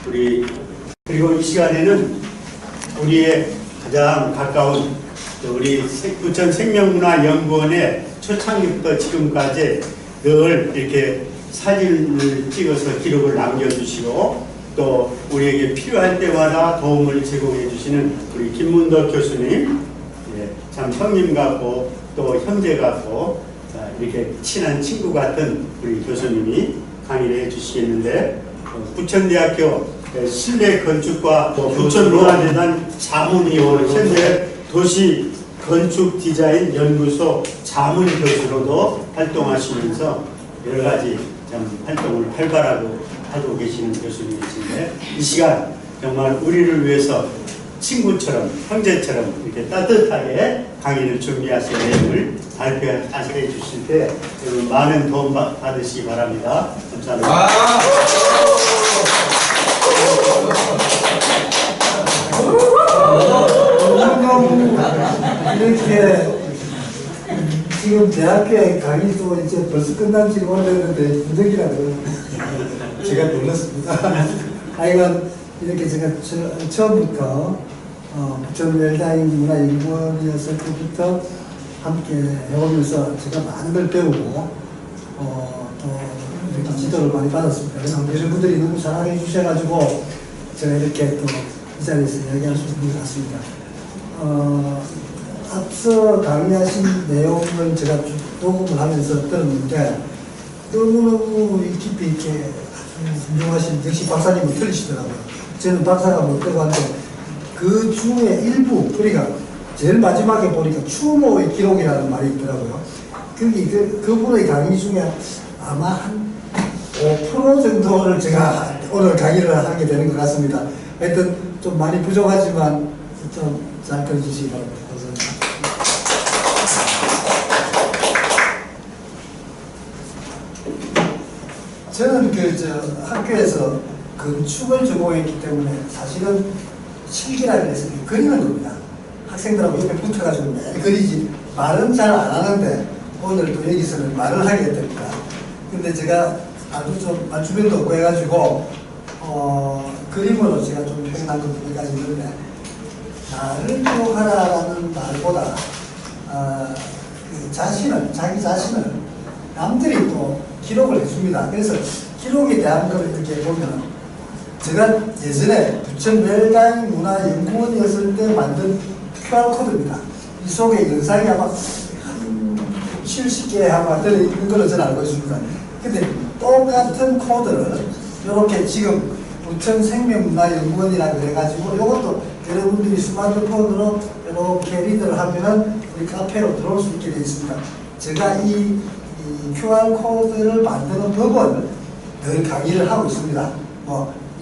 그리고 이 시간에는 우리의 가장 가까운 우리 부천 생명문화연구원의 초창기부터 지금까지 늘 이렇게 사진을 찍어서 기록을 남겨주시고 또 우리에게 필요할 때마다 도움을 제공해 주시는 우리 김문덕 교수님, 참 형님 같고 또 형제 같고 이렇게 친한 친구 같은 우리 교수님이 강의를 해주시겠는데, 부천대학교 실내건축과 부천문화재단 자문위원, 현재 도시건축디자인연구소 자문교수로도 활동하시면서 여러가지 참 활동을 활발하고 하고 계시는 교수님이신데, 이 시간 정말 우리를 위해서 친구처럼 형제처럼 이렇게 따뜻하게 강의를 준비하실 내용을 발표해 주실 때 여러분 많은 도움 받으시기 바랍니다. 감사합니다. 이렇게 지금 대학교에 강의도 이제 벌써 끝난 지 오래됐는데 분석이라 그러는데 제가 놀랐습니다. 하여간 이렇게 제가 처음부터 부천웰다잉문화연구원이었을 때부터 함께 해오면서 제가 많은 걸 배우고 또 이렇게 지도를 많이 받았습니다. 그래서 교수분들이 너무 잘해 주셔가지고 제가 이렇게 또 이 자리에서 이야기할 수 있는 것 같습니다. 앞서 강의하신 내용을 제가 쭉 녹음을 하면서 들었는데 너무너무 깊이 있게 훌륭하신, 역시 박사님은 틀리시더라고요. 저는 박사가 못 들어갔는데 그 중에 일부, 그러니까 제일 마지막에 보니까 추모의 기록이라는 말이 있더라고요. 거기 그분의 강의 중에 아마 한 5% 정도를 제가 오늘 강의를 하게 되는 것 같습니다. 하여튼 좀 많이 부족하지만 좀 잘 들어주시기 바랍니다. 저는 학교에서 건축을 전공했기 때문에 사실은 실기라고 해서 그리는 겁니다. 학생들하고 옆에 붙어가지고 매일 그리지 말은 잘 안 하는데 오늘 또 여기서는 말을 하게 됩니다. 근데 제가 아주 좀 말주변도 없고 해가지고 그림으로 제가 좀 표현한 것 몇 가지 있는데, 나를 기록하라라는 말보다 자기 자신을 남들이 또 기록을 해줍니다. 그래서 기록에 대한 걸 이렇게 보면, 제가 예전에 부천웰다잉문화연구원이었을 때 만든 QR코드입니다. 이 속에 영상이 아마 한 70개 아마 들어있는 걸로 저는 알고 있습니다. 근데 똑같은 코드를 이렇게 지금 부천생명문화연구원이라고 해가지고 이것도 여러분들이 스마트폰으로 이렇게 리드를 하면 우리 카페로 들어올 수 있게 되어 있습니다. 제가 이 QR코드를 만드는 법을 늘 강의를 하고 있습니다.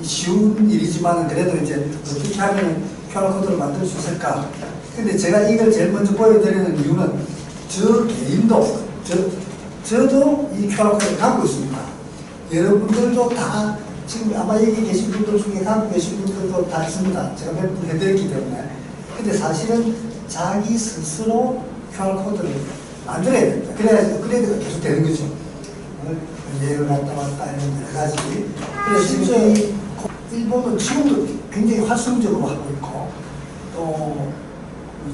쉬운 일이지만 그래도 이제 어떻게 하면 QR코드를 만들 수 있을까? 근데 제가 이걸 제일 먼저 보여드리는 이유는 저 개인도, 저도 이 QR코드를 갖고 있습니다. 여러분들도 다 지금 아마 여기 계신 분들 중에 갖고 계신 분들도 다 있습니다. 제가 몇 분 해드렸기 때문에. 근데 사실은 자기 스스로 QR코드를 만들어야 됩니다. 그래야 계속 되는 거죠. 예를 갔다 왔다 이런 여러 가지. 그래서 실제 이 일본은 지금도 굉장히 활성적으로 하고 있고, 또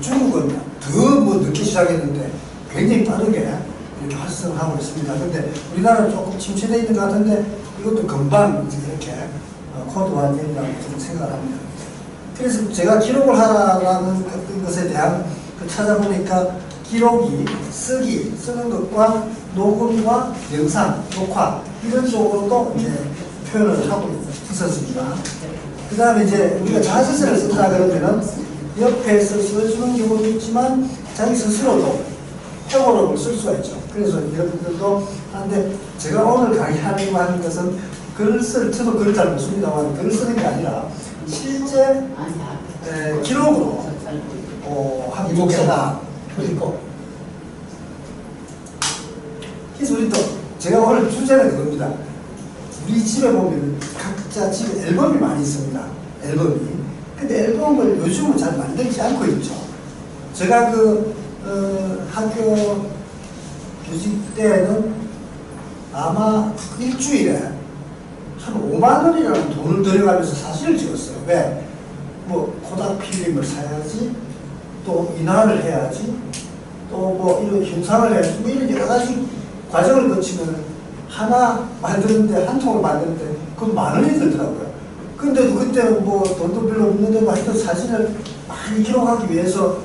중국은 더 늦게 시작했는데 굉장히 빠르게 이렇게 활성하고 있습니다. 근데 우리나라는 조금 침체되어 있는 것 같은데 이것도 금방 이렇게 코드화 된다고 저는 생각을 합니다. 그래서 제가 기록을 하라는 것에 대한 찾아보니까 기록이 쓰는 것과 녹음과 영상, 녹화 이런 쪽으로도 이제 표현을 하고 있었습니다. 그 다음에 이제 우리가 자서전을 쓴다 그러면은 옆에서 써주는 경우도 있지만 자기 스스로도 회고록을 쓸 수가 있죠. 그래서 여러분들도 하는데, 제가 오늘 강의하려고 하는 것은 저도 글을 잘 못 씁니다만 글을 쓰는 게 아니라 실제 기록으로 하기 좋겠다. 그리고 그래서 우리 또 제가 오늘 주제는 그겁니다. 우리 집에 보면 각자 집에 앨범이 많이 있습니다. 앨범이. 근데 앨범을 요즘은 잘 만들지 않고 있죠. 제가 학교 교직 때는 아마 일주일에 한 5만 원이라는 돈을 들여가면서 사진을 찍었어요. 왜? 뭐 코닥 필름을 사야지, 또 인화를 해야지, 또 뭐 이런 현상을 해야지, 뭐 이런 여러 가지 과정을 거치면 하나 만드는데, 한 통을 만드는데 그건 만 원이 들더라고요. 근데도 그때는 뭐 돈도 별로 없는데 뭐 하여튼 사진을 많이 기록하기 위해서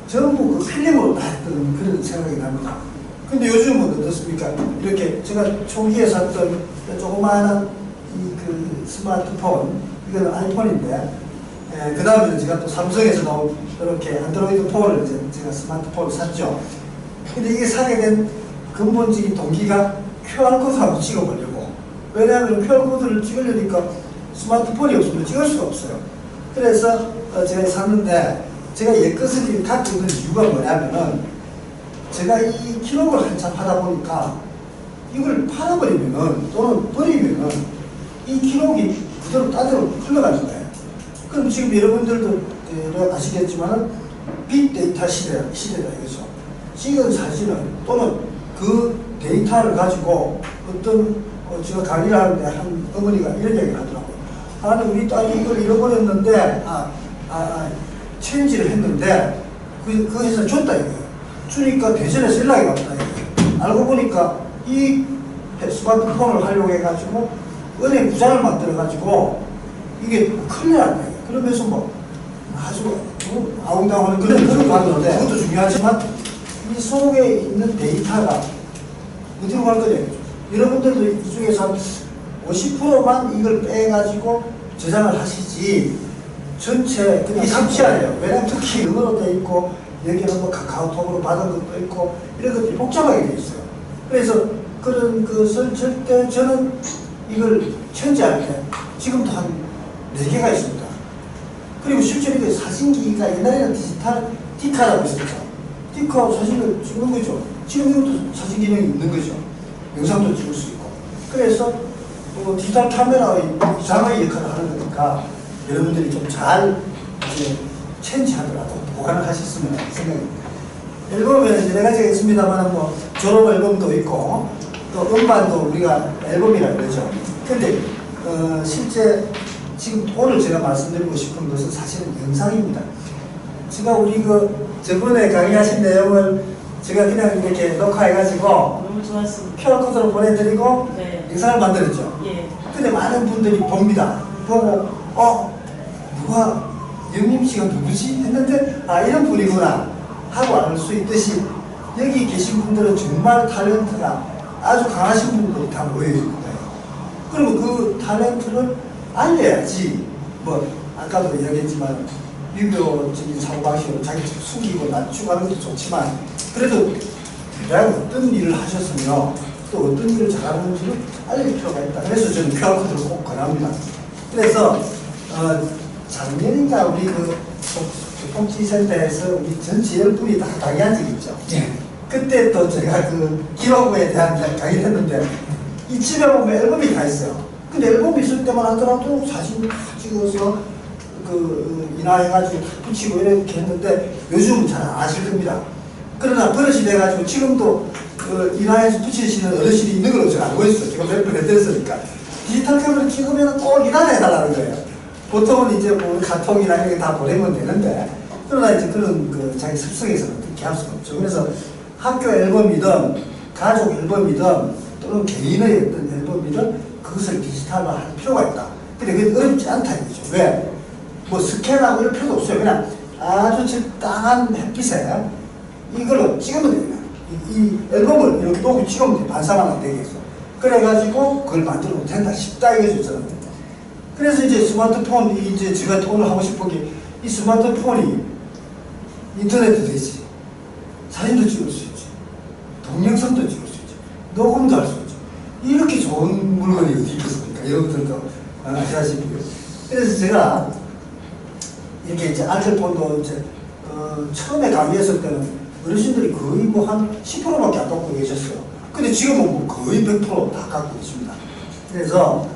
전부 그 필름으로 다 했던 그런 생각이 납니다. 근데 요즘은 어떻습니까? 이렇게 제가 초기에 샀던 조그마한 이 그 스마트폰, 이거는 아이폰인데, 그 다음에 제가 또 삼성에서 나온 이렇게 안드로이드 폰을 이제 제가 스마트폰을 샀죠. 근데 이게 사게 된 근본적인 동기가 QR코드 한번 찍어보려고. 왜냐하면 QR코드를 찍으려니까 스마트폰이 없으면 찍을 수가 없어요. 그래서 제가 샀는데, 제가 옛것을 갖고 있는 이유가 뭐냐면은, 제가 이 기록을 한참 하다 보니까 이걸 팔아버리면은, 또는 버리면은 이 기록이 그대로 딴 데로 흘러가는 거예요. 그럼 지금 여러분들도 아시겠지만은 빅데이터 시대다 이거죠. 찍은 사진을 또는 그 데이터를 가지고 어떤 제가 강의를 하는데 한 어머니가 이런 얘기를 하더라고요. 아니 우리 딸이 이걸 잃어버렸는데 체인지를 했는데 그 회사 줬다 이거예요. 주니까 대전에서 연락이 왔다 이거예요. 알고 보니까 이 스마트폰을 하려고 해가지고 은행 부장을 만들어가지고 이게 큰일 났네. 그러면서 뭐 아주 아웅다웅하는 그런 봤는데, 그것도 중요하지만 이 속에 있는 데이터가 어디로 갈 거냐. 여러분들도 이 중에서 한 50%만 이걸 빼가지고 저장을 하시지 전체 그게 쉽지 않아요. 왜냐면 특히 영어로 돼 있고 여기는 뭐 카카오톡으로 받은 것도 있고 이런 것들이 복잡하게 돼 있어요. 그래서 그런 것을 절대 저는 이걸 천지할 때 지금도 한 4개가 있습니다. 그리고 실제로 이게 사진기가 옛날에는 디지털 디카라고 있었죠. 디카하고 사진을 찍는 거죠. 지금 이것도 사진 기능이 있는 거죠. 영상도 찍을 수 있고. 그래서 디지털 카메라의 이상의 역할을 하는 거니까 여러분들이 좀 잘 체인지하더라도 보관을 하셨으면 생각합니다. 앨범에는 여러 가지가 있습니다만 뭐 졸업 앨범도 있고 또 음반도 우리가 앨범이라고 그러죠. 근데 실제 지금 오늘 제가 말씀드리고 싶은 것은 사실은 영상입니다. 제가 우리 저번에 강의하신 내용을 제가 그냥 이렇게 녹화해가지고 너무 좋았습니다. QR코드로 보내드리고 네. 영상을 만들었죠. 예. 근데 많은 분들이 봅니다. 보고 누가 영림 씨가 누구지? 했는데 이런 분이구나 하고 알 수 있듯이 여기 계신 분들은 정말 탤런트가 아주 강하신 분들이 다 모여있는 거예요. 그러면 그 탤런트를 알려야지. 뭐 아까도 이야기했지만 유교적인 사고방식으로 자기 숨기고 낮추고 것도 좋지만 그래도 대략 어떤 일을 하셨으며 또 어떤 일을 잘하는지를 알릴 필요가 있다. 그래서 저는 QR코드를 꼭 권합니다. 그래서 작년인가 우리 복지센터에서 우리 전체 10분이 다 강의한 적이 있죠. 네. 그때 또 제가 기록부에 대한 강의를 했는데 이 집에 보면 앨범이 다 있어요. 근데 앨범이 있을 때만 하더라도 사진 찍어서 인화해가지고 붙이고 이렇게 했는데 요즘은 잘 안 하실 겁니다. 그러나 버릇이 돼가지고 지금도 인화해서 붙이시는 어르신이 있는 걸로 제가 알고 있어요. 제가 몇 번 해드렸으니까. 디지털 카메라 찍으면 꼭 인화해달라는 거예요. 보통은 이제 뭐 카톡이나 이런 게 다 보내면 되는데 그러나 이제 그런 자기 습성에서는 그렇게 할 수가 없죠. 그래서 학교 앨범이든 가족 앨범이든 또는 개인의 어떤 앨범이든 그것을 디지털화 할 필요가 있다. 근데 그게 어렵지 않다 이거죠. 왜? 뭐 스캔하고 이럴 필요도 없어요. 그냥 아주 적당한 햇빛에 이걸로 찍으면 됩니다. 이 앨범을 이렇게 놓고 찍으면 돼요. 반사만 안 되게 해서. 그래가지고 그걸 만들어도 된다. 쉽다 이거죠. 저는. 그래서 이제 스마트폰, 이제 제가 오늘 하고 싶은 게 이 스마트폰이 인터넷도 되지. 사진도 찍을 수 있지. 동영상도 찍을 수 있지. 녹음도 할 수 있지. 이렇게 좋은 물건이 어디 있겠습니까? 여러분들도 아시다시피. 그래서 제가 이렇게 이제 알뜰폰도 이제 처음에 강의했을 때는 어르신들이 거의 뭐 한 10%밖에 안 갖고 계셨어요. 근데 지금은 뭐 거의 100% 다 갖고 있습니다. 그래서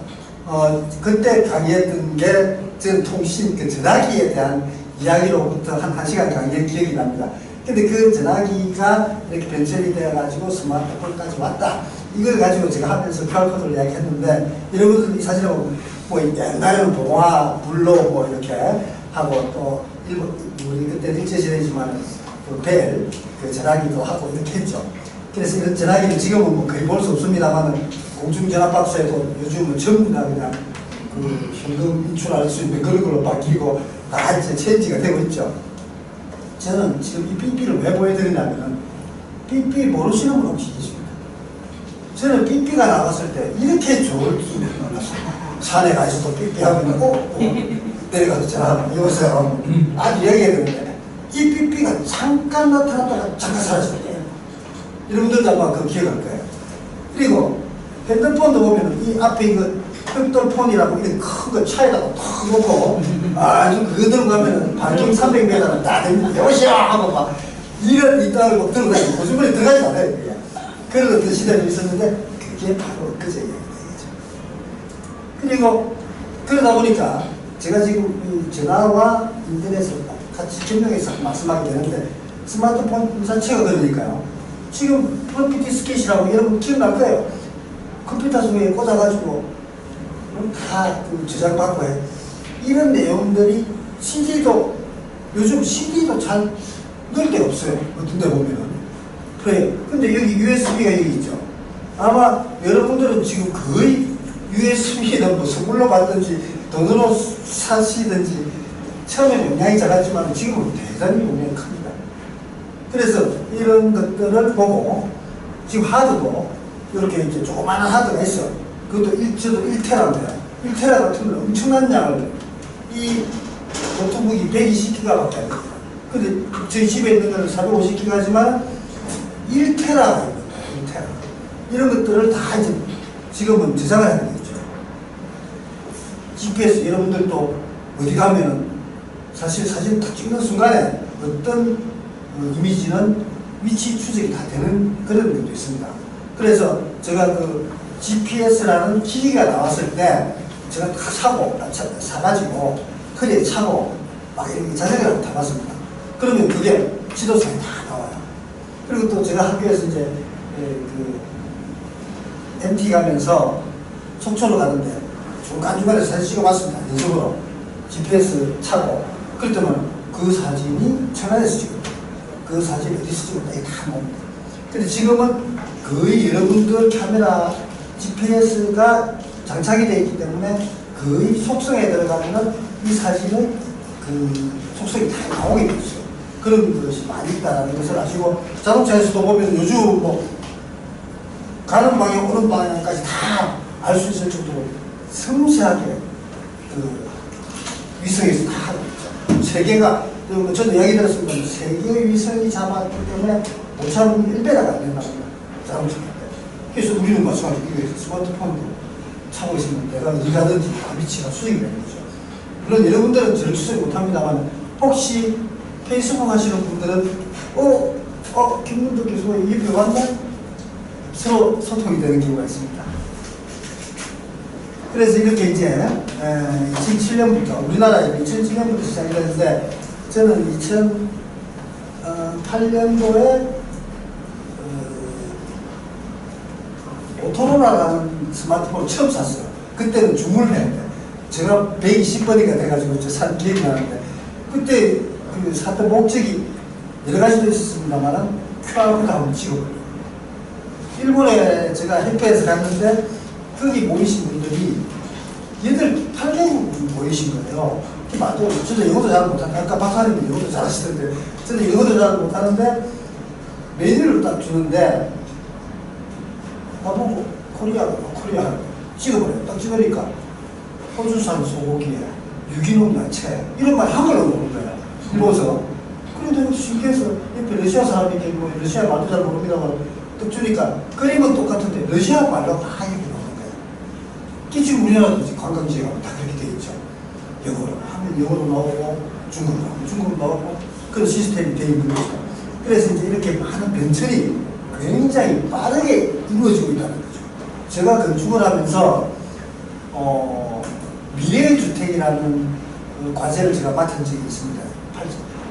그때 강의했던 게 전 통신 전화기에 대한 이야기로부터 한 1시간 강의한 기억이 납니다. 근데 그 전화기가 이렇게 변천이 되어가지고 스마트폰까지 왔다. 이걸 가지고 제가 하면서 QR코드를 이야기했는데 여러분들 이 사진을 보면 뭐 옛날에는 봉화, 불로 뭐 이렇게 하고 또 일본 우리 그때 일제시대지만 그 벨, 그 전화기도 하고 이렇게 했죠. 그래서 이런 전화기는 지금은 뭐 거의 볼 수 없습니다만 공중전화박스에도 요즘은 전부 다 그냥 그 현금 인출할 수 있는 그런 걸로 바뀌고 다 이제 체인지가 되고 있죠. 저는 지금 이 삐삐를 왜 보여드리냐면은 삐삐 모르시는 분 혹시 계십니까? 저는 삐삐가 나왔을 때 이렇게 좋을 줄 몰랐어요. 산에 가서도 삐삐하면 내려가서 전화하면 여보세요. 아주 얘기해야 되는데 이 삐삐가 잠깐 나타났다가 잠깐 사라질 거예요. 여러분들도 아마 그거 기억할 거예요. 그리고 핸드폰도 보면 이 앞에 이거 흑돌폰이라고 이렇게 큰 거 차에다가 탁 놓고 아주 그거 들고 가면은 반경 300m는 다 됩니다. 여보세요 하고 막 이런 이따고 들고 다니고 고주머니 들어가지 않아요. 그런 어떤 시대도 있었는데 그게 바로 그제 얘기죠. 그리고 그러다 보니까 제가 지금 이 전화와 인터넷을 같이 결명해서 말씀하게 되는데 스마트폰 자체가 그러니까요. 지금 플로피 디스켓이라고 여러분 기억날 거예요. 컴퓨터 속에 꽂아가지고 다 저장받고 해. 이런 내용들이 CD도 요즘 CD도 잘 넣을 데 없어요. 어떤 데 보면은. 그래. 근데 여기 USB가 여기 있죠. 아마 여러분들은 지금 거의 USB는 뭐 선물로 받든지 돈으로 사시든지 처음에는 용량이 작았지만 지금은 대단히 용량이 큽니다. 그래서 이런 것들을 보고 지금 하드도 이렇게 이제 조그마한 하드가 있어요. 그것도 저도 1테라인데 1테라 같은 건 엄청난 양을 이 노트북이 120기가밖에 안 됩니다. 근데 저희 집에 있는 건 450기가지만 1테라가 있는 거예요. 1테라. 이런 것들을 다 이제 지금은 저장을 하는 거죠. GPS 여러분들도 어디 가면은 사실 사진 딱 찍는 순간에 어떤 이미지는 위치 추적이 다 되는 그런 것도 있습니다. 그래서 제가 그 GPS라는 기기가 나왔을 때 제가 다 사가지고 허리에 차고 막 이렇게 자전거를 타봤습니다. 그러면 그게 지도상에 다 나와요. 그리고 또 제가 학교에서 이제 그 MT 가면서 속초로 가는데 중간중간에 사진 찍어봤습니다. 연속으로 GPS 차고 그랬더니 그 사진이 천안에서 찍었다. 그 사진이 어디서 찍었다. 이게 다 나옵니다. 근데 지금은 거의 여러분들 카메라 GPS가 장착이 되어 있기 때문에 거의 속성에 들어가면은 이 사진은 그 속성이 다 나오게 되어 있어요. 그런 것이 많이 있다는 것을 아시고 자동차에서도 보면 요즘 뭐 가는 방향 오는 방향까지 다 알 수 있을 정도로 섬세하게 그 위성에서 다 하고 있죠. 세계가 저도 이야기 들었습니다. 세계의 위성이 잡았기 때문에 오차범위 1배가 안 된다고 합니다. 자동차. 그래서 우리는 마찬가지로 이거 스마트폰도 차고 있으면 내가 어디 가든지 다 위치가 수익이 되는 거죠. 물론 여러분들은 저를 추적 못합니다만 혹시 페이스북 하시는 분들은 김문도 교수가 옆에 왔나? 서로 소통이 되는 경우가 있습니다. 그래서 이렇게 이제 2007년부터 우리나라에 2007년부터 시작이 됐는데 저는 2008년도에 오토로라라는 스마트폰을 처음 샀어요. 그때는 주문을 했는데 제가 120번이가 돼가지고 저 산 기억이 나는데 그때 그 샀던 목적이 여러 가지도 있었습니다만 QR코드 한번 찍어버려요. 일본에 제가 협회에서 갔는데 거기 모이신 분들이 8개국 모이신 거예요. 맞아요. 저도 영어도 잘 못하는데 아까 박사님도 영어도 잘하시던데 저도 영어도 잘 못하는데 메뉴를 딱 주는데 나보고 코리아 찍어버려요. 딱 찍으니까 호주산 소고기에 유기농 야채 이런 말 한글로 모르는 거예요. 읽어서 그런데 신기해서 옆에 러시아 사람이 이렇게 뭐 러시아 말도 잘 모릅니다만 딱 주니까 그림은 똑같은데 러시아 말로 다 이렇게 나오는 거예요. 지금 우리나라도 관광지가 다 그렇게 돼 있죠. 영어로 하면 영어로 나오고 중국어로 하면 중국어로 나오고 그런 시스템이 돼 있는 거죠. 그래서 이제 이렇게 많은 변천이 굉장히 빠르게 이루어지고 있다는 거죠. 제가 건축을 하면서 미래의 주택이라는 그 과제를 제가 맡은 적이 있습니다.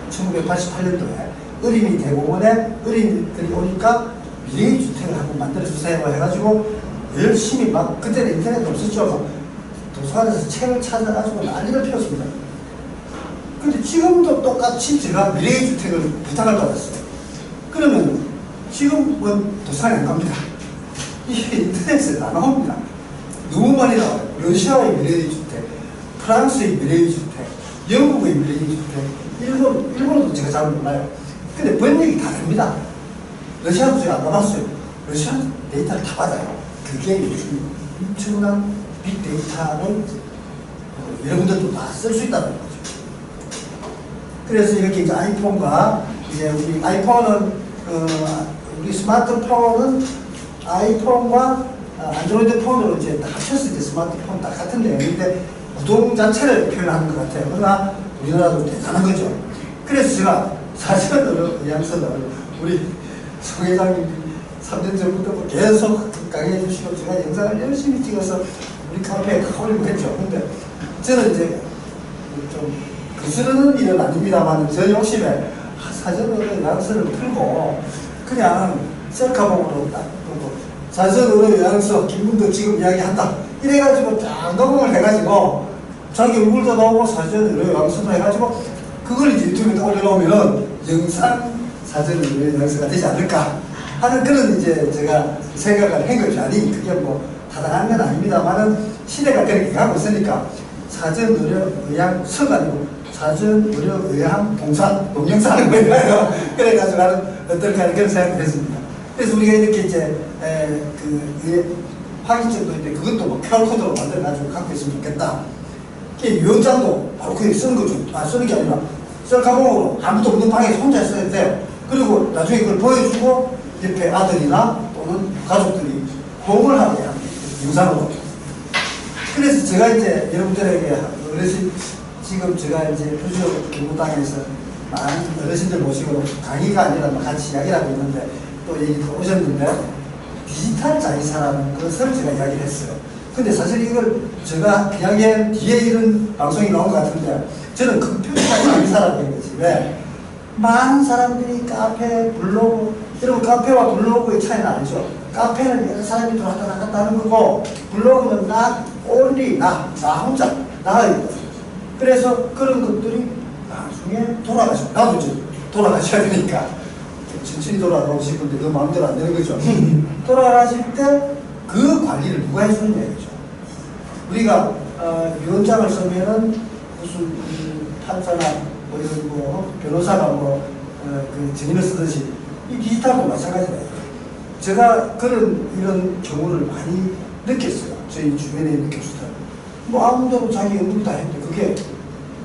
1988년도에 어린이 대공원에 어린이들이 오니까 미래의 주택을 한번 만들어주세요 해가지고 열심히 막 그때는 인터넷 없었죠. 막 도서관에서 책을 찾아가지고 난리를 피웠습니다. 근데 지금도 똑같이 제가 미래의 주택을 부탁을 받았어요. 그러면 지금은 도서관에 안 갑니다. 이게 인터넷에 안 나옵니다. 너무 많이 나와요. 러시아의 미래의 주택, 프랑스의 미래의 주택, 영국의 미래의 주택, 일본도 제가 잘 몰라요. 근데 번역이 다 됩니다. 러시아도 제가 안 가봤어요. 러시아 데이터를 다 받아요. 그게 엄청난 빅데이터를 여러분들도 다 쓸 수 있다는 거죠. 그래서 이렇게 이제 아이폰과 이제 우리 아이폰은 우리 스마트폰은 아이폰과 안드로이드 폰으로 이제 다 합쳐서 이제 스마트폰 딱 같은 내용인데 구동 자체를 표현하는 것 같아요. 그러나 우리나라도 대단한 거죠. 그래서 제가 사전으로 의향서를 우리 송 회장님이 3년 전부터 뭐 계속 강의해 주시고 제가 영상을 열심히 찍어서 우리 카페에 다 올리고 했죠. 근데 저는 이제 좀 거스르는 일은 아닙니다만 저 욕심에 사전으로 요양서를 풀고 그냥 셀카봉으로 딱 보고 사전으로 요양서 김문도 지금 이야기한다 이래가지고 딱 녹음을 해가지고 자기 얼굴도 나오고 사전으로 요양서도 해가지고 그걸 이제 유튜브에 올려놓으면은 영상 사전으로 요양서가 되지 않을까 하는 그런 이제 제가 생각을 한 거죠. 아니 그게 뭐 타당한 건 아닙니다만은 시대가 그렇게 가고 있으니까 사전의료 의학서가 아니고 사전의료 의학 동영상을 보여요. 그래가지고 나는 어떨까 하는 그런 생각을 했습니다. 그래서 우리가 이렇게 이제 확인증도 있는데 그것도 뭐 QR코드로 만들어가지고 갖고 있으면 좋겠다. 유언장도 바로 그게 쓰는 거죠. 쓰는 게 아니라 셀카봉으로 아무도 없는 방에서 혼자 써야 돼요. 그리고 나중에 그걸 보여주고 옆에 아들이나 또는 가족들이 호응을 하게 합니다. 영상으로. 그래서 제가 이제 여러분들에게 어르신, 지금 제가 이제 부지역 경무당에서 많은 어르신들 모시고 강의가 아니라 같이 이야기를 하고 있는데 또 얘기도 오셨는데 디지털 자의사라는 것을 제가 이야기를 했어요. 근데 사실 이걸 제가 그냥 뒤에 이런 방송이 나온 것 같은데 저는 컴퓨터 자의사라고 한 거지. 왜? 많은 사람들이 카페, 블로그, 여러분 카페와 블로그의 차이는 알죠? 카페는 여러 사람이 들어왔다 나갔다 하는 거고 블로그는 나 혼자 나의 거. 그래서 그런 것들이 나중에 돌아가셔. 나도 이제 돌아가셔야 되니까 천천히 돌아가고 싶은데 그 마음대로 안 되는 거죠. 돌아가실 때 그 관리를 누가 해주는 얘기죠. 우리가 위원장을 쓰면은 무슨 판사나 뭐 이런 뭐 변호사가 그 증인을 쓰듯이 이 디지털도 마찬가지예요. 제가 이런 경우를 많이 느꼈어요. 저희 주변에 느꼈어요. 뭐 아무데나 자기 연구를 다 했는데 그게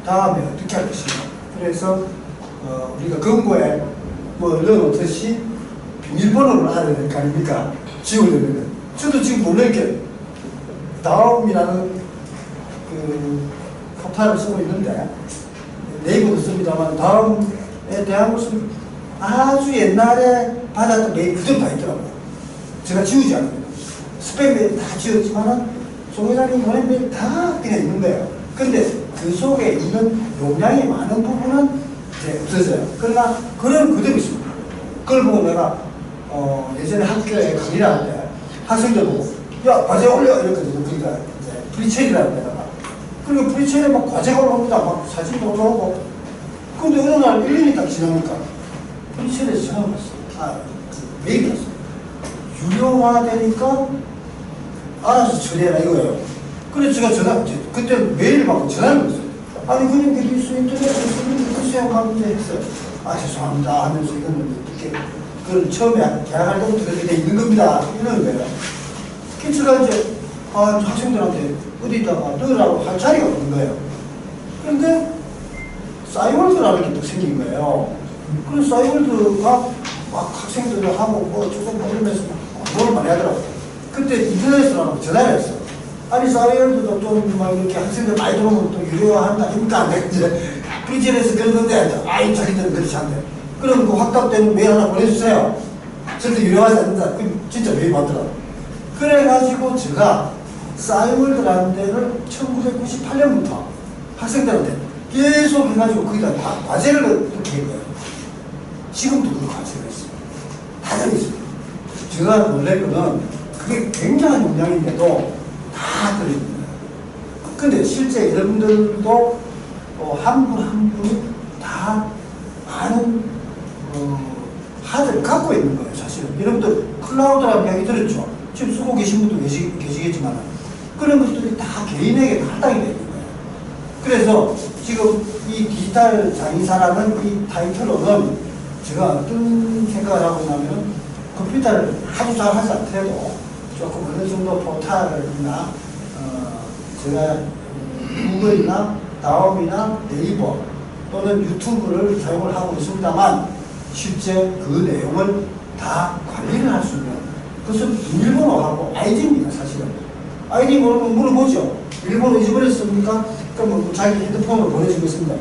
다음에 어떻게 할 것인가. 그래서 우리가 금고에 뭐 넣어놓듯이 비밀번호를 알아야 될 거 아닙니까? 지우려면. 저도 지금 놀랄 게 다음이라는 그 포탈을 쓰고 있는데 네이버도 씁니다만 다음에 대한 것은 아주 옛날에 받았던 메일 그대로 다 있더라고요. 제가 지우지 않습니다. 스팸 메일 다 지웠지만은 송 회장님 보낸 메일 다 그냥 있는 거예요. 근데 그 속에 있는 용량이 많은 부분은 이제 없어져요. 그러나 그런 그대로 있습니다. 그걸 보고 내가 예전에 학교에 강의를 할 때 학생들 보고 야 과제 올려 이랬거든요. 그러니까 이제 프리체리라는 데다가 그리고 프리체리에 막 과제가 올라옵니다. 막 사진도 올라오고 근데 어느 날 1년이 딱 지나니까 프리체리에서 전화가 왔어. 메일이 왔어. 유료화되니까 알아서 처리해라 이거예요. 그래서 제가 그때 메일을 받고 전화를 했어요. 아니 그냥 뉴스 인터넷에 쓰는 글쎄요 하고 이제 했어요. 죄송합니다 하면서 이거는 어떻게 그걸 처음에 계약할 때부터 그렇게 돼 있는 겁니다 이러는 거예요. 그래서 제가 이제 학생들한테 어디다가 넣으라고 할 자리가 없는 거예요. 그런데 싸이월드라는 게 또 생긴 거예요. 그래서 싸이월드가 막 학생들하고 뭐 조금 이러면서 공부를 많이 하더라고요. 그때 인터넷으로 전화를 했어. 아니 싸이월드도 좀 막 이렇게 학생들 많이 들어오면 또 유료화한다 아닙니까? 이제 프리젠에서 그러는데 자기들은 그렇지 않대. 그럼 그 확답되는 메일 하나 보내주세요. 절대 유료하지 않는다. 그럼 진짜 메일 받더라고. 그래가지고 제가 싸이월드라는 데를 1998년부터 학생들한테 계속 해가지고 거기다 과제를 이렇게 한 거예요. 지금도 그 과제가 있어요. 다 되어 있습니다. 제가 놀랄 거는 그게 굉장한 용량인데도 다 들립니다. 근데 실제 여러분들도 한 분 한 분이 다 많은 하드를 갖고 있는 거예요, 사실은. 여러분들 클라우드라는 이야기 들었죠? 지금 쓰고 계신 분도 계시겠지만 그런 것들이 다 개인에게 다 할당이 되는 거예요. 그래서 지금 이 디지털 장의사라는 이 타이틀로는 제가 어떤 생각을 하고 있냐면 컴퓨터를 아주 잘 하지 않더라도 조금 어느 정도 포탈이나 제가 구글이나 다음이나 네이버 또는 유튜브를 사용을 하고 있습니다만 실제 그 내용을 다 관리를 할 수 있는 그것은 비밀번호하고 아이디입니다. 사실은 아이디 물어보죠. 비밀번호 잊어버렸습니까? 그럼 자기 핸드폰으로 보내주고 있습니다.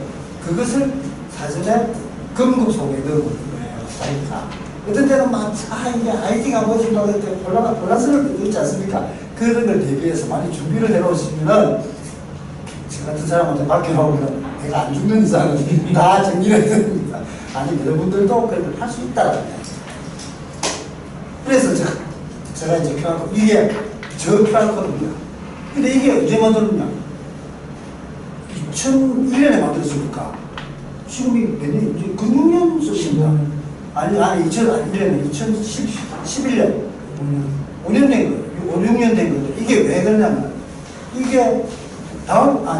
그것을 사전에 금고 속에 넣어놓는 거예요. 자기가 어떤 때는 막 이게 아이디가 뭐지 막 이렇게 혼란스러울 때도 있지 않습니까? 그런 걸 대비해서 많이 준비를 해놓으시면은 저 같은 사람한테 맡겨놓으면 내가 안 죽는 이상은 다 정리를 해야 됩니다. 아니 여러분들도 그런 걸 할 수 있다라는 거예요. 그래서 제가 이제 QR코드 이게 저 QR코드입니다. 근데 이게 언제 만들었냐? 2001년에 만들었으니까 지금이 몇 년? 이제 96년 썼습니다. 아니 2001년에 2011년 5년 된 거예요. 5, 6년 된 건데 이게 왜 그러냐면 이게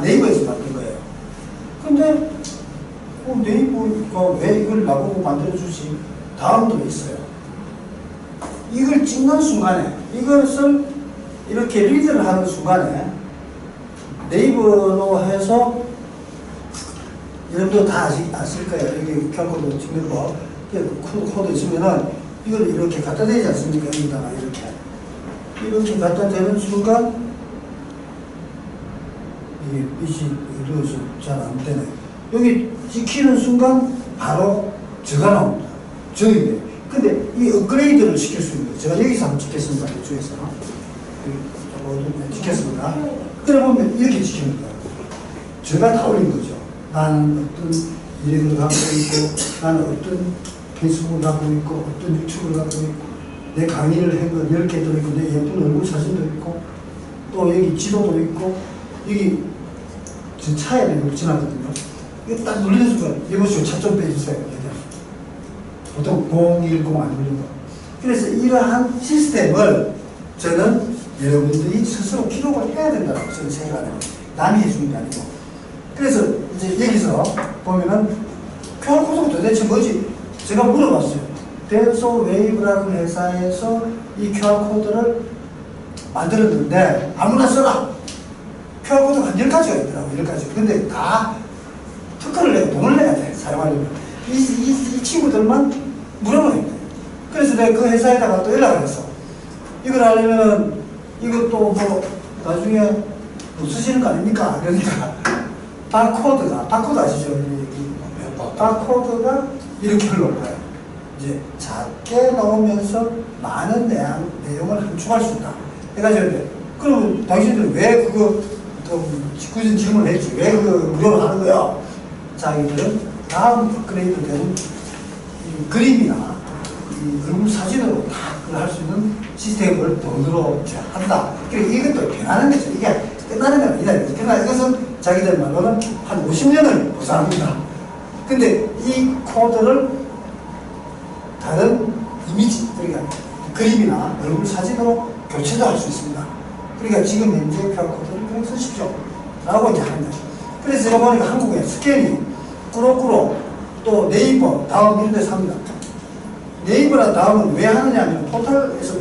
네이버에서 만든 거예요. 근데 네이버가 왜 이걸 나보고 만들어주지? 다음도 있어요. 이걸 찍는 순간에 이것을 이렇게 리드를 하는 순간에 네이버로 해서 여러분도 다 아실 거예요. 여기 QR코드 찍는 거 코드 있으면은 이걸 이렇게 갖다 대지 않습니까? 여기다가 이렇게 갖다 대는 순간 이게 빛이 어두워서 잘 안 되네. 여기 찍히는 순간 바로 저가 나옵니다. 저입니다. 근데 이 업그레이드를 시킬 수 있는 거예요. 제가 여기서 한번 찍겠습니다. 이쪽에서 찍겠습니다. 그러면 이렇게 찍히는 거예요. 제가 다 올린 거죠. 나는 어떤 일을 갖고 있고 나는 어떤 페이스북을 갖고 있고 어떤 유튜브를 갖고 있고 내 강의를 한 거 10개 들어있고 내 예쁜 얼굴 사진도 있고 또 여기 지도도 있고 여기 제 차에 내가 지나거든요. 이거 딱 눌리는 순간 이보시오 차 좀 빼주세요. 보통 010 안 눌린다. 그래서 이러한 시스템을 저는 여러분들이 스스로 기록을 해야 된다고 저는 생각을 합니다. 남이 해주는 게 아니고. 그래서 이제 여기서 보면은 QR코드가 도대체 뭐지? 제가 물어봤어요. 댄서웨이브라는 회사에서 이 QR코드를 만들었는데 아무나 써라. QR코드가 한 10가지가 있더라고, 10가지. 근데 다 특허를 내고 돈을 내야 돼, 사용하려면. 이 친구들만 물어봐야 돼. 그래서 내가 그 회사에다가 또 연락을 했어. 이걸 하려면 이것도 뭐 나중에 뭐 쓰시는 거 아닙니까? 그러니까 바코드 아시죠? 바코드가 이렇게 흘러올 거예요. 이제 작게 넣으면서 많은 내용을 함축할 수 있다. 해가지고 그럼 당신들은 왜 그거 굳은 질문을 했지? 왜 그거 무료로 하는 거야? 자기들은 다음 업그레이드 되는 그림이나 얼굴 사진으로 다 그걸 할 수 있는 시스템을 돈으로 한다. 그리고 이것도 변하는 거죠. 이게 끝나는 건 아니다. 그러나 이것은 자기들 말로는 한 50년을 보상합니다. 근데 이 코드를 다른 이미지, 그러니까 그림이나 얼굴 사진으로 교체도 할 수 있습니다. 그러니까 지금 현재 QR코드를 그냥 쓰십시오. 라고 이제 하는 거죠. 그래서 제가 보니까 한국에 스캐닝, 꾸로꾸로, 또 네이버, 다음 이런 데서 합니다. 네이버나 다음은 왜 하느냐면 포털에서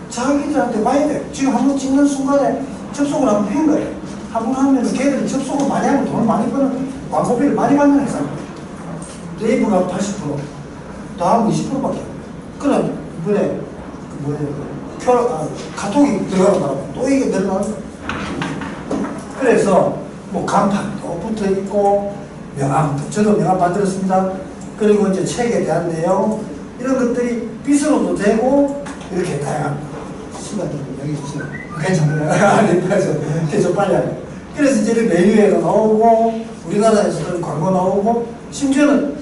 자기들한테 봐야 돼. 지금 한번 찍는 순간에 접속을 한번 한 거예요. 한번 하면 걔들이 접속을 많이 하면 돈을 많이 버는 광고비를 많이 받는 회사입니다. 네이버가 80%, 다음은 20%밖에 안 돼요. 그럼 이번에 카톡이 들어가는 바람에 또 이게 늘어나는 거예요. 그래서 뭐 간판도 붙어 있고 명함도 저도 명함 만들었습니다. 그리고 이제 책에 대한 내용 이런 것들이 빗으로도 되고 이렇게 다양합니다. 시간 좀 여기 주세요. 괜찮아요. 아니, 계속 빨리 하네요. 그래서 이제 메뉴에도 나오고 우리나라에서도 광고 나오고 심지어는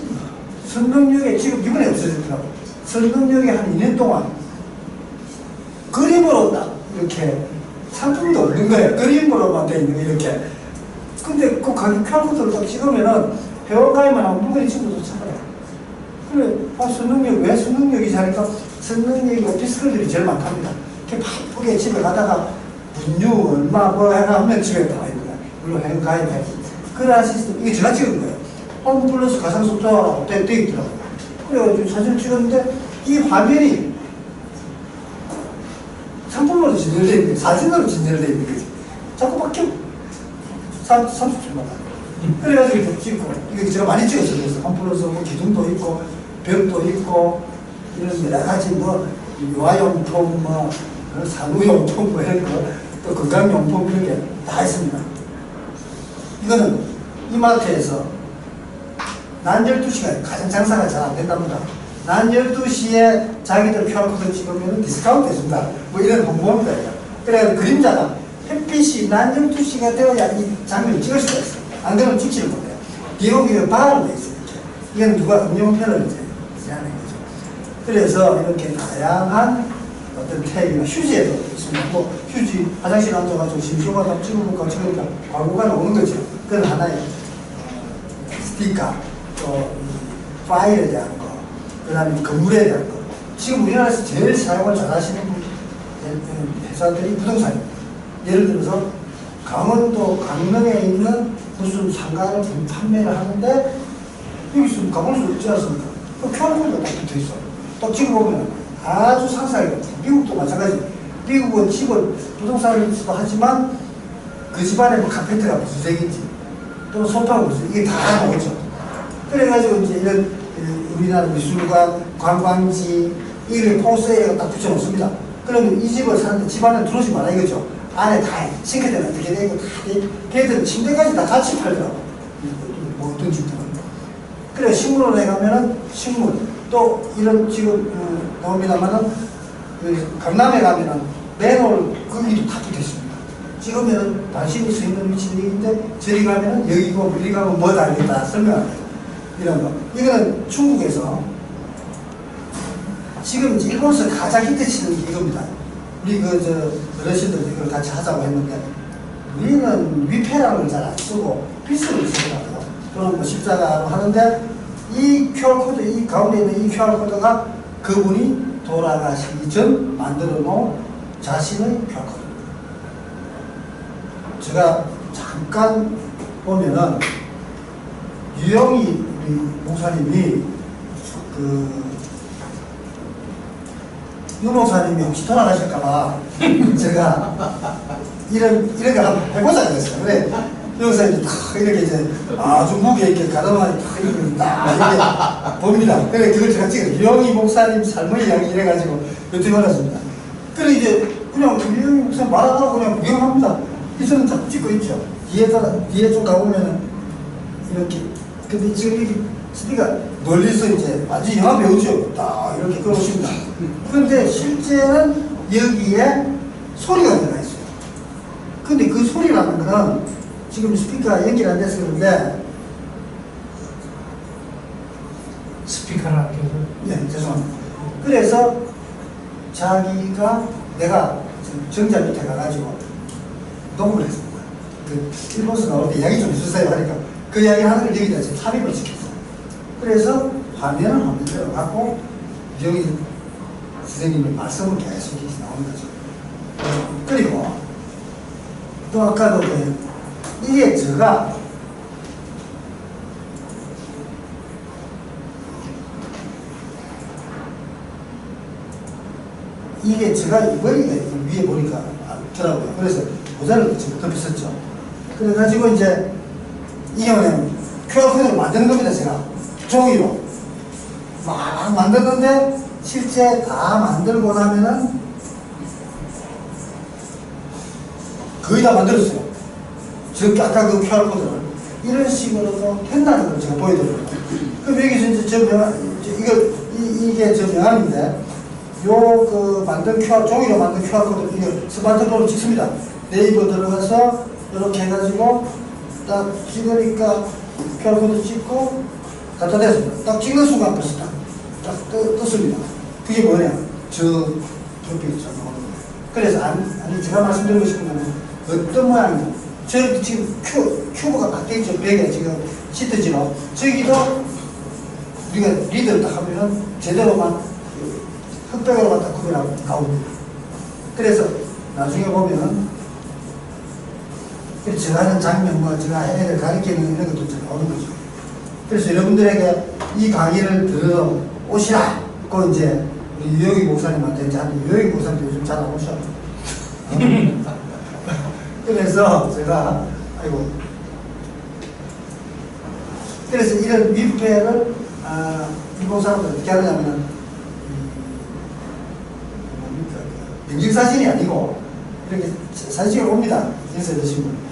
선릉역에 지금 이번에 없어졌더라고요. 선릉역에 한 2년 동안 그림으로 딱 이렇게 상품도 없는 거예요. 그림으로만 돼 있는 거 이렇게. 근데 그 가격 QR코드를 딱 찍으면은 회원가입만 하면 물건이 친구도 찾아요. 그래, 선능력, 왜 선능력이 잘할까? 선능력이 오피스컬들이 제일 많답니다. 이렇게 바쁘게 집에 가다가 분유 얼마 뭐 해가 하면 집에 나와 있는 거야. 물론 회원가입해. 그런 시스템, 이게 제가 찍은 거예요. 홈플러스 가상소프트웨어라고 돼 있더라고요. 그래가지고 사진을 찍었는데 이 화면이 상품으로 진열되어 있는 거예요. 사진으로 진열되어 있는 거지. 자꾸 바뀌어. 30초마다. 그래가지고 이렇게 찍고, 이거 제가 많이 찍었어요. 그래서 홈플러스 뭐 기둥도 있고, 벽도 있고, 이런 여러 가지 뭐, 유아용품, 뭐, 산후용품, 뭐 이런 거, 또 건강용품 이런 게 다 있습니다. 이거는 이마트에서 낮 12시가 가장 장사가 잘 안 된답니다. 낮 12시에 자기들 QR코드 찍으면 디스카운트 해준다. 뭐 이런 홍보입니다. 그래서 그림자가 햇빛이 낮 12시가 되어야 이 장면을 찍을 수가 있어요. 안 그러면 찍지를 못해요. 비용이 바로 돼 있어요. 이렇게. 이건 누가 음용편을 이제 하는 거죠. 그래서 이렇게 다양한 어떤 탭이나 휴지에도 있습니다. 뭐 휴지, 화장실 앉아가지고 심심하다 찍어볼까 찍으니까 광고가 나오는 거죠. 그건 하나의 스티커, 또 파일에 대한 거, 그 다음에 건물에 대한 거. 지금 우리나라에서 제일 사용을 잘 하시는 회사들이 부동산입니다. 예를 들어서 강원도 강릉에 있는 무슨 상가를 판매를 하는데 여기서 가볼 수 있지 않습니까? 그 QR코드가 딱 붙어 있어. 딱 찍어보면 아주 상세하게. 미국도 마찬가지. 미국은 집을 부동산을 하지만 그 집안에 뭐 카페트가 무슨 색인지 또 소파가 무슨 이게 다 나오죠. 그래가지고 이제 이런 우리나라 미술관, 관광지 이를 포스에 딱 붙여놓습니다. 그러면 이 집을 사는데 집 안에 들어오지 마라 이거죠. 안에 다 싱크대가 어떻게 되고 다 걔들 침대까지 다 같이 팔더라고. 뭐 어떤 집들은. 그래 식물원에 가면은 식물 또 이런 지금 나옵니다만은 강남에 가면은 맨홀 거기도 다 붙어 있습니다. 찍으면은 당신이 서 있는 위치인데 저리 가면은 여기고 이리 가면 뭐다 이렇게 다 설명합니다. 이런 거. 이거는 중국에서 지금 이제 일본에서 가장 히트치는 게 이겁니다. 우리 어르신들 이걸 같이 하자고 했는데 우리는 위패랑을 잘 안 쓰고 필수를 쓰더라고요. 또는 뭐 십자가로 하는데 이 QR코드, 이 가운데 있는 이 QR코드가 그분이 돌아가시기 전 만들어 놓은 자신의 QR코드입니다. 제가 잠깐 보면은 유영희 우리 목사님이 유 목사님이 혹시 돌아가실까봐 제가 이런 거 한번 해보자 그랬어요. 그래 유 목사님이 탁 이렇게 이제 아주 무게 있게 가다만이 탁 이렇게 딱 봅니다. 그래 그걸 제가 찍어요. 유영희 목사님 삶의 이야기 이래가지고 여튼 말았습니다. 그래 이제 그냥 유영희 목사님 말하고 그냥 구경합니다. 이제는 자꾸 찍고 있죠. 뒤에 좀 가보면은 이렇게 근데 지금 이 스피가 멀리서 이제 완전 영화 배우죠. 딱 이렇게 끌어오십니다. 그런데 실제는 여기에 소리가 들어가 있어요. 근데 그 소리라는 거는 지금 스피커가 연결 안 돼서 그런데 스피커를 안 켜서? 네, 죄송합니다. 그래서 자기가 내가 정자 밑에 가가지고 녹음을 했습니다. 그 일본에서 나올 때 이야기 좀 해주세요 하니까 그 이야기 하는 걸 여기다 지금 삽입을 시켰어요. 그래서 화면을 들어갖고 여기 선생님의 말씀을 계속 이렇게 나오는 거죠. 그리고 또 아까도 이게 제가 머리가 위에 보니까 더라고요. 그래서 모자를 지금 덮었었죠. 그래가지고 이제 이거는 QR코드를 만드는 겁니다. 제가 종이로 막 만들었는데 실제 다 만들고 나면은 거의 다 만들었어요. 지금 아까 그 QR코드를 이런 식으로도 된다는 걸 제가 보여드려요. 그럼 여기서 이제 이게 저 명함인데 요 만든 종이로 만든 QR코드 이거 스마트폰으로 찍습니다. 네이버 들어가서 이렇게 해가지고 딱 찍으니까 QR코드 찍고 갖다 대습니다. 딱 찍는 순간 벌써 딱 떴습니다. 그게 뭐냐? 저 옆에 있잖아. 그래서 아니 제가 말씀드리고 싶은 거는 어떤 모양이냐. 저 지금 큐브가 바뀌었죠. 벽에 지금 시트지로. 저기도 우리가 리드를 딱 하면은 제대로만 흑백으로 갖다 구별하고 나옵니다. 그래서 나중에 보면은 제가 하는 장면, 뭐 제가 애들 가르치는 이런 것도 잘 나오는 거죠. 그래서 여러분들에게 이 강의를 들어오시라. 그 이제 우리 유영희 목사님한테 이제 한테 유영희 목사님도 요즘 잘 안 오셔. 그래서 제가 아이고. 그래서 이런 위패를 일본 사람들 어떻게 하느냐면은 명증사진이 아니고 이렇게 사진을 옵니다. 인쇄 되신 분.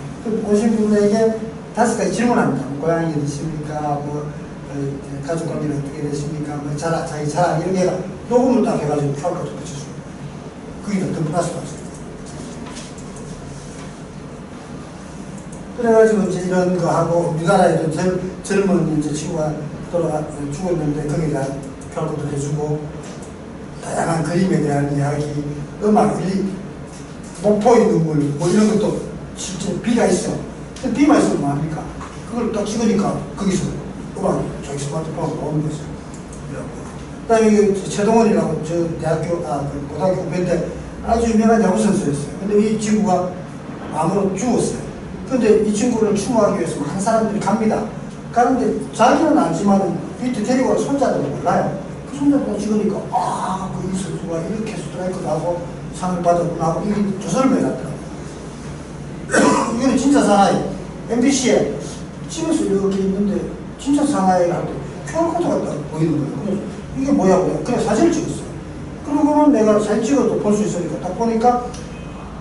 오신 분에게 5가지 질문합니다. 고향이 어디십니까? 뭐 가족 관계는 어떻게 되십니까? 뭐 자기 자랑 이런 게 녹음을 딱 해가지고 QR코드 붙여줍니다. 그게 더 플러스 받습니다. 그래가지고 이제 이런 거 하고 우리나라에도 젊은 이제 친구가 죽었는데 거기다 QR코드 해주고 다양한 그림에 대한 이야기, 음악, 목포의 눈물 뭐 이런 것도 실제 비가 있어. 비만 있으면 뭐합니까? 그걸 딱 찍으니까 거기서 음악이 자기 스마트폰으로 나오는 거죠. 그 다음에 최동원이라고 저 고등학교 후배인데 아주 유명한 야구 선수였어요. 근데 이 친구가 암으로 죽었어요. 근데 이 친구를 추모하기 위해서 많은 사람들이 갑니다. 가는데 자기는 알지만 밑에 데리고 온 손자들은 몰라요. 그 손자들 찍으니까 그 이 선수가 이렇게 스트라이크도 하고 상을 받았구나 하고 이게 조선을 해놨더라고요. 이거는 진짜 사나이. MBC에 집에서 이렇게 있는데 진짜 사나이를 할 때 QR코드가 딱 보이는 거예요. 그래서 이게 뭐야 그냥 사진을 찍었어요. 그러고는 내가 사진 찍어도 볼 수 있으니까 딱 보니까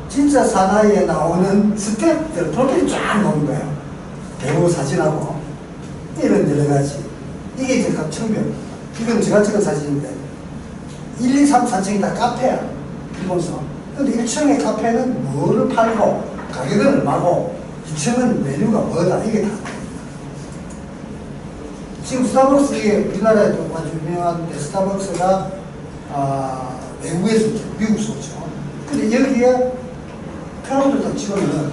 진짜 사나이에 나오는 스텝들 프로필이 쫙 나오는 거예요. 배우 사진하고 이런 여러 가지. 이게 이제 각 청벽. 이건 제가 찍은 사진인데 1, 2, 3, 4층이 다 카페야. 일본서. 근데 1층의 카페는 뭐를 팔고 가격은 얼마고 2층은 메뉴가 뭐다. 이게 다. 지금 스타벅스 이게 우리나라에도 아주 유명한데 스타벅스가 외국에서 오죠. 미국에서 오죠. 근데 여기에 표현을 딱 찍으면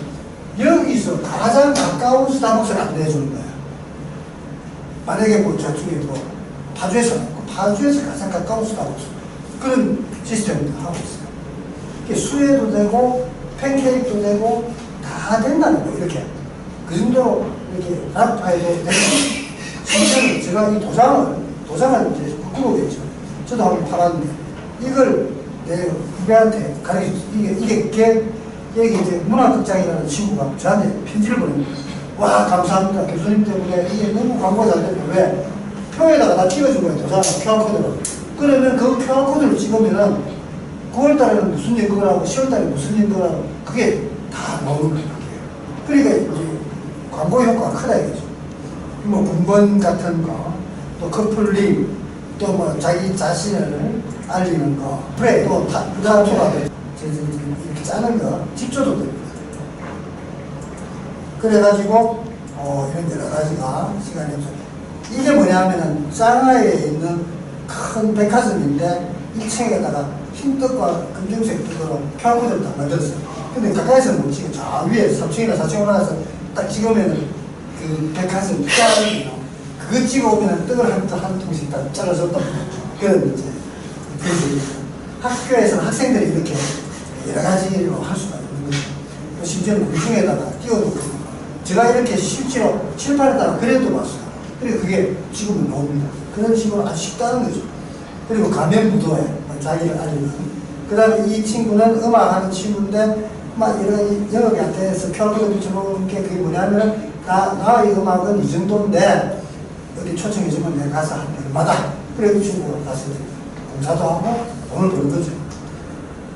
여기서 가장 가까운 스타벅스를 안내해주는 거예요. 만약에 뭐 저쪽에 뭐 파주에서 가장 가까운 스타벅스 그런 시스템을 하고 있어요. 이게 수혜도 되고 팬케이크도 되고 다 된다는 거예요. 이렇게 그 정도로 이렇게 납파해도 되고 실제로 제가 이 도장을 이제 바꾸고겠죠. 저도 한번 팔았는데 이걸 내 후배한테 가르쳐줬어요. 이게 여기 이제 문화극장이라는 친구가 저한테 편지를 보냅니다. 와 감사합니다. 교수님 때문에 이게 너무 광고가 잘 되면 왜 표에다가 다 찍어준 거예요. 도장을 QR코드로. 그러면 그 QR코드를 찍으면은 9월달에는 무슨 연구라고 10월달에 무슨 연구라고 그게 다 나오는 거예요. 그러니까 이제 광고 효과가 크다 이거죠. 뭐 군번 같은 거, 또 커플링, 또 뭐 자기 자신을 알리는 거, 그래 또 타투가 이렇게 짜는 거 집줘도 됩니다. 그래가지고 이런 여러 가지가 시간이 없어요. 이게 뭐냐면은 상하이에 있는 큰 백화점인데 1층에다가 흰떡과 금중색 떡으로 QR코드를 다 만들었어요. 근데 가까이서 못 찍어. 저 위에 3층이나 4층 올라가서 딱 찍으면은 그 백화점 짠 그거 찍어오면 떡을 한 통씩 다 잘라줬다. 그런 이제 학교에서는 학생들이 이렇게 여러 가지로 할 수가 있는 거죠. 심지어는 공중에다가 띄워놓고 제가 이렇게 실제로 칠판에다가 그래도 봤어요. 그리고 그게 지금은 나옵니다. 그런 식으로 아주 쉽다는 거죠. 그리고 가면부도에 자기를 알리는. 그 다음에 이 친구는 음악하는 친구인데 막 이런 영업이한테서 QR코드 붙여놓은 게 그게 뭐냐면 나의 음악은 이 정도인데 어디 초청해주면 내가 가서 한 얼마다. 그래 그 친구가 가서 공사도 하고 돈을 버는 거죠.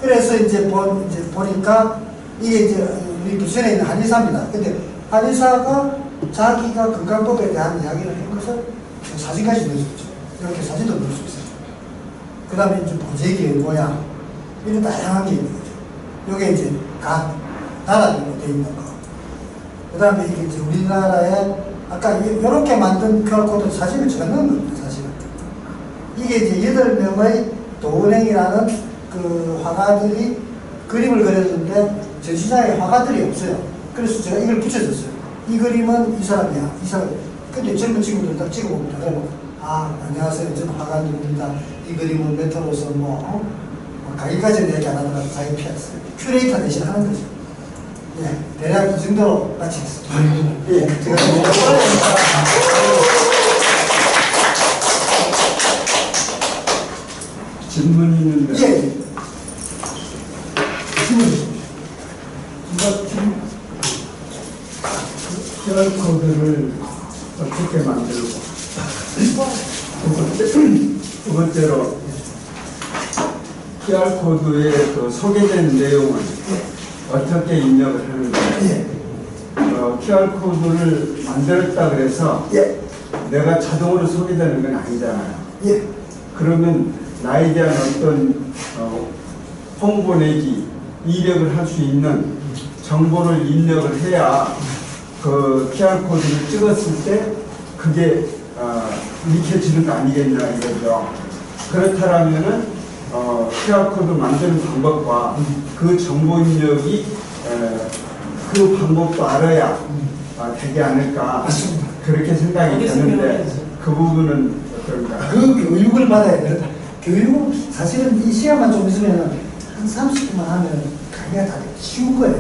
그래서 이제 보니까 이게 이제 우리 부천에 있는 한의사입니다. 근데 한의사가 자기가 건강법에 대한 이야기를 한 것을 사진까지 넣을 수 있죠. 이렇게 사진도 넣을 수 있어요. 그 다음에 이제 보재기의 모양, 이런 다양한 게 있는 거죠. 이게 이제 각 나라별로 되어 있는 거. 그 다음에 이게 이제 우리나라에 아까 이렇게 만든 QR코드 사진을 제가 넣은 겁니다, 사실은. 이게 이제 8명의 도은행이라는 그 화가들이 그림을 그렸는데 전시장에 화가들이 없어요. 그래서 제가 이걸 붙여줬어요. 이 그림은 이 사람이야, 이 사람. 근데 젊은 친구들 딱 찍어봅니다. 그러면 안녕하세요, 저는 화가 누구입니다. 이 그림은 메타로서 가기까지는 얘기 안 하더라도 가기 피했어요. 큐레이터 대신 하는 거죠. 예, 대략 이 정도로 마치겠습니다. 예, 제가 질문이 있는데. 예. QR코드를 어떻게 만들고, 두 번째로 QR코드에 그 소개된 내용을 어떻게 입력을 하는지. QR코드를 만들었다 그래서 예. 내가 자동으로 소개되는 건 아니잖아요. 예. 그러면 나에 대한 어떤 홍보 내지 이력을 할 수 있는 정보를 입력을 해야 그 QR코드를 찍었을 때 그게 익혀지는 거 아니겠냐 이거죠. 그렇다면은 QR코드 만드는 방법과 그 정보 입력이 그 방법도 알아야 되지 않을까. 맞습니다. 그렇게 생각이 드는데 그 부분은 어떨까? 그 교육을 받아야 된다. 교육은 사실은 이 시간만 좀 있으면 한 30분만 하면 강의가 다 쉬운 거예요.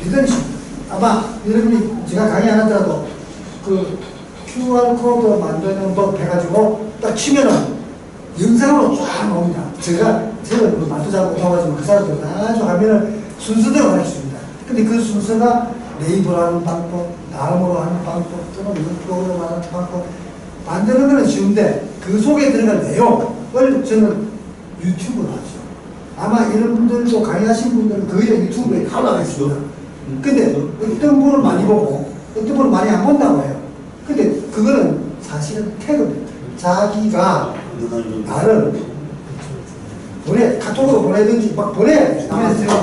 대단히 쉽습니다. 아마 여러분이 제가 강의 안 하더라도 그 QR코드 만드는 법 해가지고 딱 치면은 영상으로 쫙 나옵니다. 제가 그 말도 잘 못하지만 그 사람들 아주 하면은 순서대로 가르쳐줍니다. 근데 그 순서가 네이버로 하는 방법, 다음으로 하는 방법, 또는 유튜브로 하는 방법 만드는 거는 쉬운데 그 속에 들어갈 내용을 저는 유튜브로 하죠. 아마 여러분들도 강의하신 분들은 거의 유튜브에 다 올라가 있습니다. 근데 어떤 분을 많이 보고 어떤 분을 많이 안 본다고 해요. 근데 그거는 사실은 태그입니다. 자기가 나를 카톡으로 보내든지 막 보내야 돼. 그래서 제가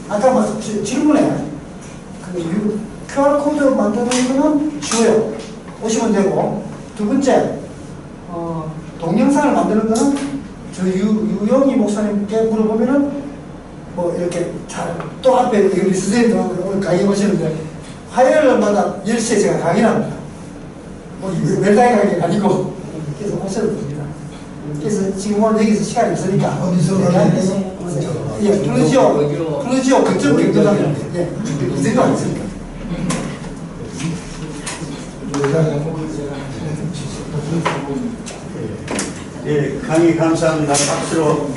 아까 막 질문에 QR코드 만드는 거는 쉬워요. 오시면 되고, 두 번째, 동영상을 만드는 거는 저 유영희 목사님께 물어보면은 뭐 이렇게 또 앞에 우리 선생님도 오늘 강의 오시는데 화요일마다 10시에 제가 강의를 합니다. 뭐 매달 강의가 아니고 그래서 오셔도 됩니다. 그래서 지금 오늘 여기서 시간이 없으니까 어디서 예, 플루지오 그쪽 경도장 예, 이 생각 안 있습니까? 예, 강의 감사합니다. 박수로.